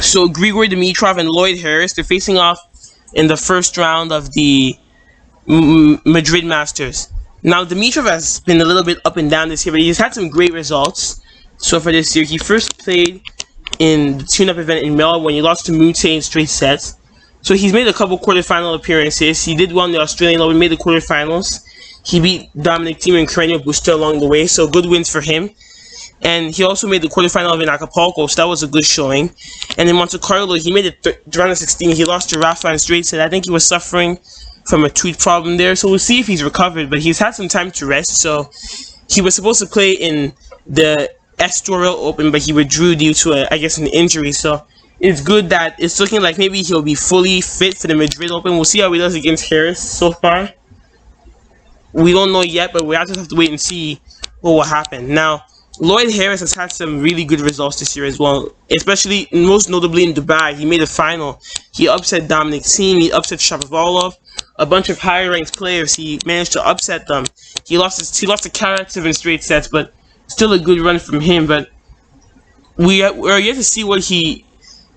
So Grigor Dimitrov and Lloyd Harris, they're facing off in the first round of the Madrid Masters. Now Dimitrov has been a little bit up and down this year, but he's had some great results so far this year. He first played in the tune-up event in Melbourne when he lost to Mute in straight sets. So he's made a couple quarterfinal appearances. He did well in the Australian Open, made the quarterfinals. He beat Dominic Thiem and Carreño Busta along the way, so good wins for him. And he also made the quarterfinal in Acapulco, so that was a good showing. And in Monte Carlo, he made the round of 16. He lost to Rafa in straight set. I think he was suffering from a tweet problem there, so we'll see if he's recovered. But he's had some time to rest, so he was supposed to play in the Estoril Open, but he withdrew due to, an injury. So it's good that it's looking like maybe he'll be fully fit for the Madrid Open. We'll see how he does against Harris so far. We don't know yet, but we just have to wait and see what will happen. Now, Lloyd Harris has had some really good results this year as well, especially, most notably in Dubai. He made a final. He upset Dominic Thiem, he upset Shapovalov, a bunch of higher-ranked players. He managed to upset them. He lost to Karatsev in straight sets, but still a good run from him. But we're yet to see what he...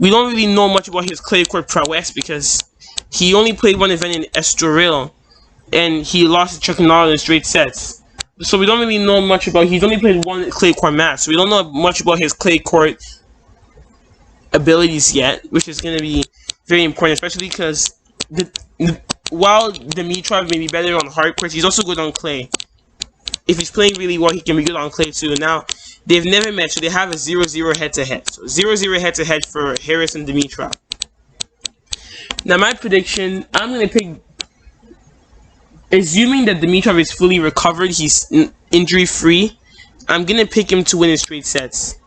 We don't really know much about his clay court prowess because he only played one event in Estoril, and he lost to Chuckinaro in straight sets. So we don't really know much about... He's only played one clay court match, so we don't know much about his clay court abilities yet, which is going to be very important, especially because while Dimitrov may be better on hard courts, he's also good on clay. If he's playing really well, he can be good on clay too. Now, they've never met, so they have a 0-0 head-to-head. So 0-0 head-to-head for Harris and Dimitrov. Now, my prediction, I'm going to pick... Assuming that Dimitrov is fully recovered, he's injury-free, I'm going to pick him to win in straight sets.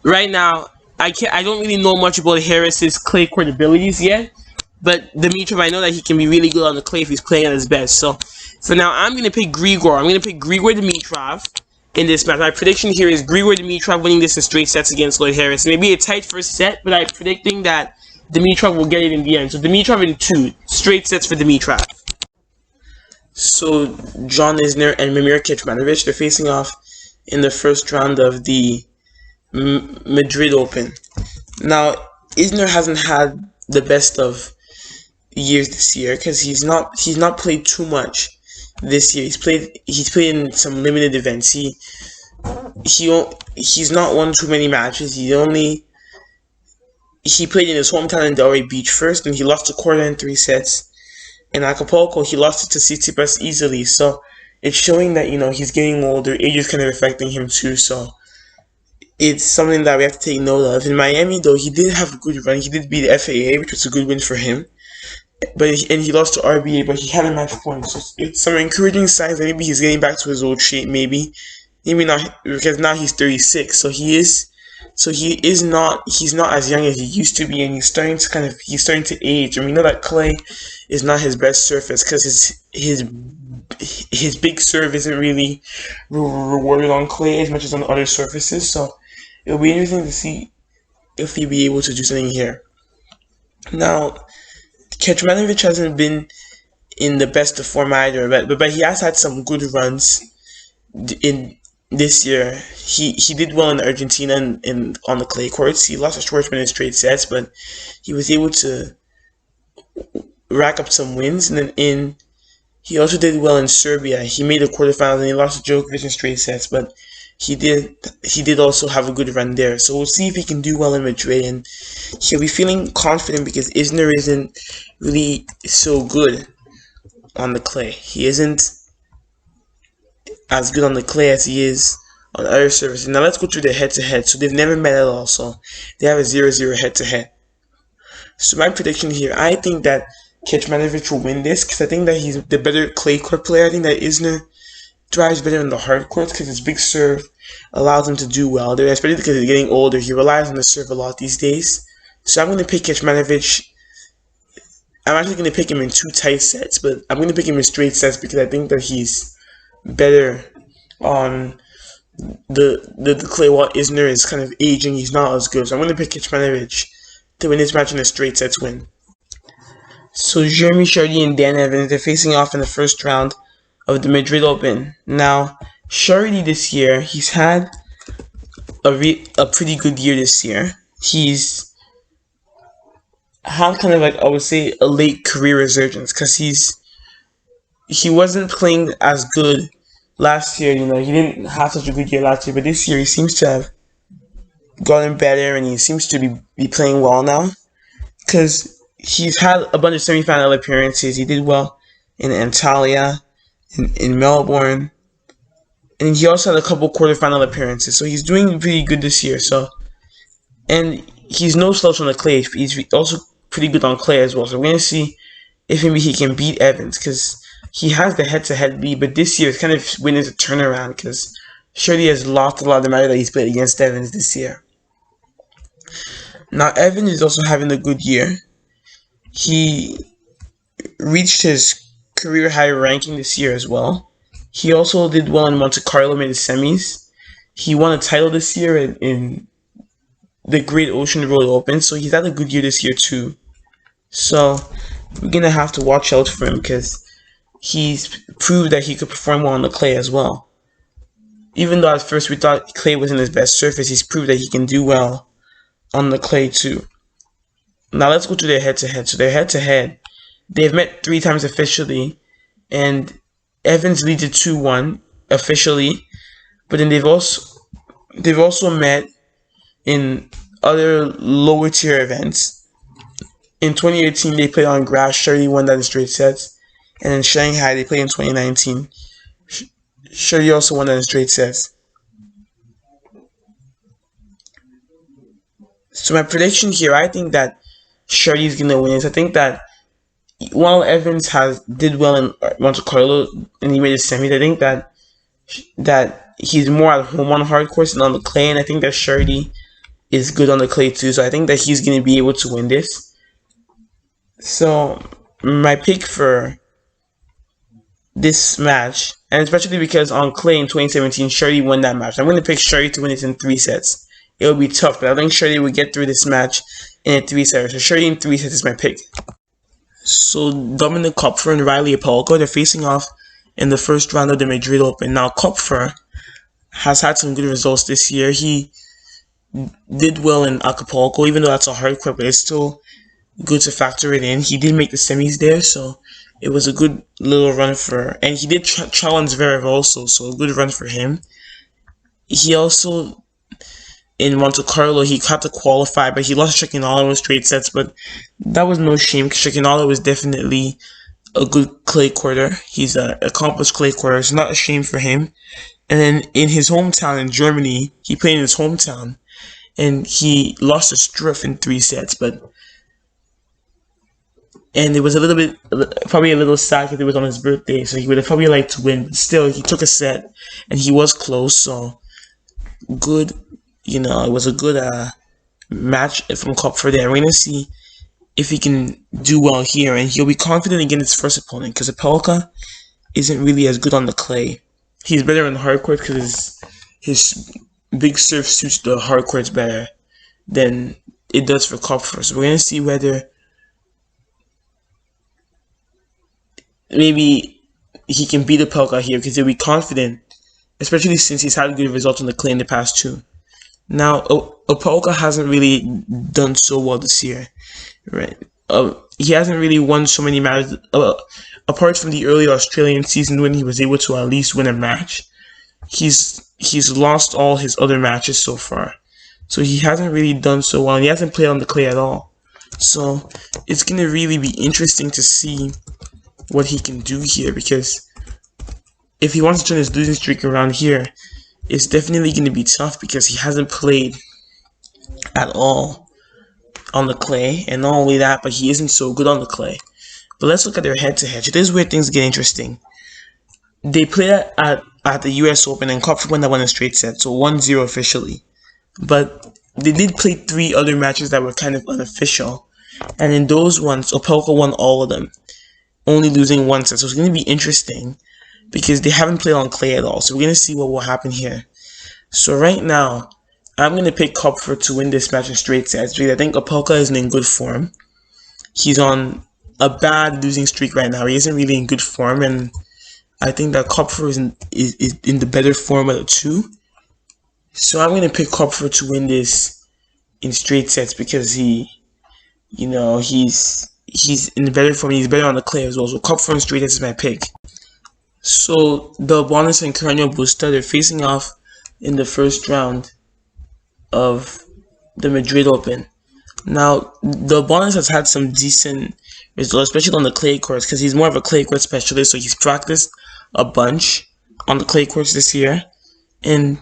Right now, I don't really know much about Harris's clay court abilities yet, but Dimitrov, I know that he can be really good on the clay if he's playing at his best. So, for now, I'm going to pick Grigor. I'm going to pick Grigor Dimitrov in this match. My prediction here is Grigor Dimitrov winning this in straight sets against Lloyd Harris. Maybe a tight first set, but I'm predicting that Dimitrov will get it in the end. So, Dimitrov in 2. Straight sets for Dimitrov. So, John Isner and Mimir Kecmanovic, they're facing off in the first round of the Madrid Open. Now, Isner hasn't had the best of years this year because he's not played too much this year. He's played in some limited events. He's not won too many matches. He played in his hometown in Delray Beach first, and he lost to Korda in 3 sets. In Acapulco, he lost it to Tsitsipas easily, so it's showing that, he's getting older. Age is kind of affecting him too, so it's something that we have to take note of. In Miami, though, he did have a good run. He did beat FAA, which was a good win for him. And he lost to RBA, but he had a match point. So it's some encouraging signs that maybe he's getting back to his old shape, maybe not, because now he's 36, so he's not as young as he used to be, and he's starting to age. And we know that clay is not his best surface because his big serve isn't really rewarded on clay as much as on other surfaces. So it'll be interesting to see if he'll be able to do something here. Now, Kecmanovic hasn't been in the best of form either, but he has had some good runs in this year. He did well in Argentina and on the clay courts. He lost to Schwartzman in straight sets, but he was able to rack up some wins. And then he also did well in Serbia. He made the quarterfinals and he lost to Djokovic in straight sets, but he did also have a good run there. So we'll see if he can do well in Madrid, and he'll be feeling confident because Isner isn't really so good on the clay. He isn't as good on the clay as he is on other surfaces. Now let's go through the head-to-head. So they've never met at all, so they have a 0-0 head-to-head. So my prediction here, I think that Kecmanovic will win this because I think that he's the better clay court player. I think that Isner drives better in the hard courts because his big serve allows him to do well there, especially because he's getting older. He relies on the serve a lot these days. So I'm going to pick Kecmanovic. I'm actually going to pick him in 2 tight sets, but I'm going to pick him in straight sets because I think that he's better on the clay while Isner is kind of aging. He's not as good. So I'm going to pick Kecmanovic to win this match in a straight sets win. So Jeremy Chardy and Dan Evans, they're facing off in the first round of the Madrid Open. Now, Chardy this year, he's had a pretty good year this year. He's had kind of like, I would say, a late career resurgence, because he wasn't playing as good last year. He didn't have such a good year last year, but this year he seems to have gotten better, and he seems to be playing well now, because he's had a bunch of semifinal appearances. He did well in Antalya, in Melbourne, and he also had a couple quarterfinal appearances. So he's doing pretty good this year. And he's no slouch on the clay. He's also pretty good on clay as well. So we're gonna see if maybe he can beat Evans, because he has the head-to-head lead. But this year it's kind of winning a turnaround, because Shirley has lost a lot of the matches that he's played against Evans this year. Now Evans is also having a good year. He reached his career high ranking this year as well. He also did well in Monte Carlo, made the semis. He won a title this year in the Great Ocean Road Open, so he's had a good year this year too. So we're gonna have to watch out for him, because he's proved that he could perform well on the clay as well. Even though at first we thought clay wasn't his best surface, he's proved that he can do well on the clay too. Now let's go to their head-to-head. So their head-to-head, they've met 3 times officially, and Evans leads it 2-1 officially, but then they've also met in other lower tier events. In 2018, they played on grass. Shirley won that in straight sets, and in Shanghai, they played in 2019. Shirley also won that in straight sets. So my prediction here, I think that Shirley's gonna win this. I think that while Evans did well in Monte Carlo and he made the semis, I think that he's more at home on hard course than on the clay, and I think that Shirley is good on the clay too. So I think that he's gonna be able to win this. So my pick for this match, and especially because on clay in 2017, Shirley won that match, I'm gonna pick Shirley to win it in 3 sets. It will be tough, but I think Shirley will get through this match in a 3-setter. So Shirley in 3 sets is my pick. So Dominic Kopfer and Riley Opelka, they're facing off in the first round of the Madrid Open. Now Kopfer has had some good results this year. He did well in Acapulco, even though that's a hard court, but it's still good to factor it in. He did make the semis there, so it was a good little run and he did challenge Zverev also, so a good run for him. He also, in Monte Carlo, he had to qualify, but he lost Shakinala in straight sets, but that was no shame, because Shakinala was definitely a good clay courter. He's an accomplished clay courter. It's not a shame for him. And then in his hometown in Germany, he played in his hometown, and he lost to Struff in 3 sets, and it was probably a little sad because it was on his birthday, so he would have probably liked to win, but still, he took a set, and he was close, so good, it was a good match from Kopfer there. We're going to see if he can do well here, and he'll be confident against his first opponent, because Opelka isn't really as good on the clay. He's better on the hard court because his big serve suits the hard courts better than it does for Kopfer. So we're going to see whether maybe he can beat Opelka here, because he'll be confident, especially since he's had good results on the clay in the past too. Now, Opelka hasn't really done so well this year, right? He hasn't really won so many matches, apart from the early Australian season when he was able to at least win a match. He's lost all his other matches so far, so he hasn't really done so well, and he hasn't played on the clay at all. So it's gonna really be interesting to see what he can do here, because if he wants to turn his losing streak around here, it's definitely going to be tough, because he hasn't played at all on the clay, and not only that, but he isn't so good on the clay. But let's look at their head-to-head. This is where things get interesting. They played at the US Open, and Kopfer won that one in straight set, so 1-0 officially. But they did play 3 other matches that were kind of unofficial, and in those ones, Opelka won all of them, only losing 1 set. So it's going to be interesting, because they haven't played on clay at all. So we're going to see what will happen here. So right now, I'm going to pick Kopfer to win this match in straight sets, because I think Opelka isn't in good form. He's on a bad losing streak right now. He isn't really in good form, and I think that Kopfer is in the better form of the two. So I'm going to pick Kopfer to win this in straight sets, because You know, he's in better form. He's better on the clay as well. So cup front straight is my pick. So the Bonus and Carreño Busta, they're facing off in the first round of the Madrid Open. Now, the Bonus has had some decent results, especially on the clay courts, because he's more of a clay court specialist, so he's practiced a bunch on the clay courts this year, and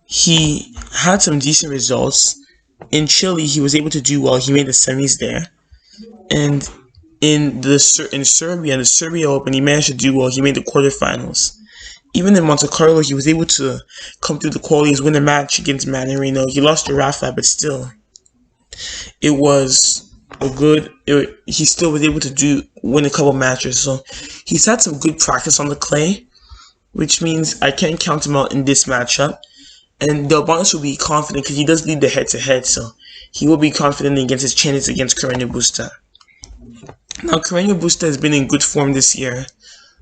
he had some decent results. In Chile, he was able to do well. He made the semis there, and in Serbia, the Serbia Open, he managed to do well. He made the quarterfinals. Even in Monte Carlo, he was able to come through the qualies, win a match against Manarino. He lost to Rafa, but still, it was a good. He still was able to win a couple matches. So he's had some good practice on the clay, which means I can't count him out in this matchup. And Del Bonus will be confident because he does lead the head-to-head, so he will be confident against his chances against Carreño Busta. Now, Carreño Busta has been in good form this year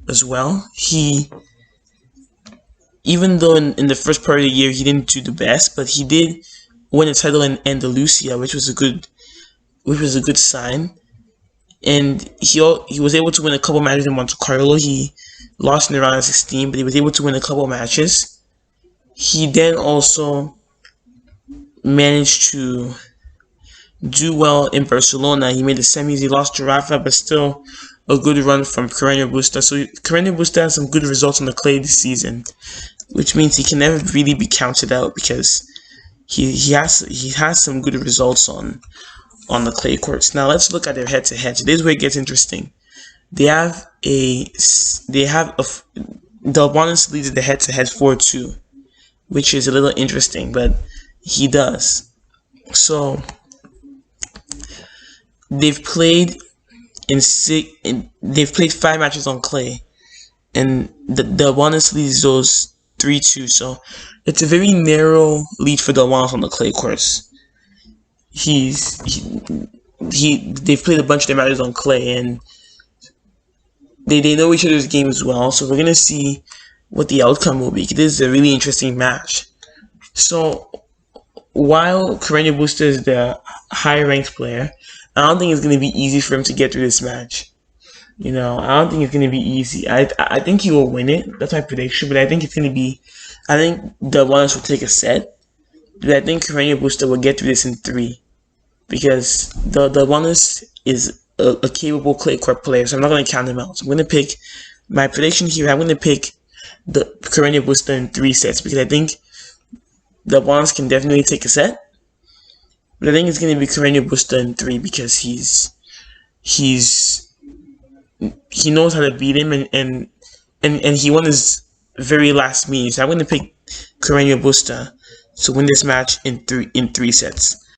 as well. Even though in the first part of the year he didn't do the best, but he did win a title in Andalusia, which was a good sign. And he was able to win a couple matches in Monte Carlo. He lost in the round of 16, but he was able to win a couple matches. He then also managed to do well in Barcelona. He made the semis. He lost to Rafa, but still a good run from Carreño Busta. So Carreño Busta has some good results on the clay this season, which means he can never really be counted out because he has some good results on the clay courts. Now let's look at their head-to-head. This is where it gets interesting. Del Bonus leads the head-to-head 4-2, which is a little interesting, but he does. So they've played they've played 5 matches on clay, and the Bonus leads those 3-2. So it's a very narrow lead for the Bonus on the clay courts. They've played a bunch of their matches on clay, and they know each other's games well. So we're gonna see what the outcome will be. This is a really interesting match. So while Carreño Busta is the higher ranked player, I don't think it's going to be easy for him to get through this match. You know, I don't think it's going to be easy. I think he will win it. That's my prediction. But I think it's going to be, I think the Bonus will take a set. But I think Carreño Busta will get through this in 3. Because the Bonus is a capable clay court player. So I'm not going to count him out. So I'm going to pick, my prediction here, I'm going to pick the Carreño Busta in 3 sets. Because I think the Bonus can definitely take a set. But I think it's going to be Carreño Busta in 3 because he knows how to beat him and he won his very last meeting. So I'm going to pick Carreño Busta to win this match in 3 sets.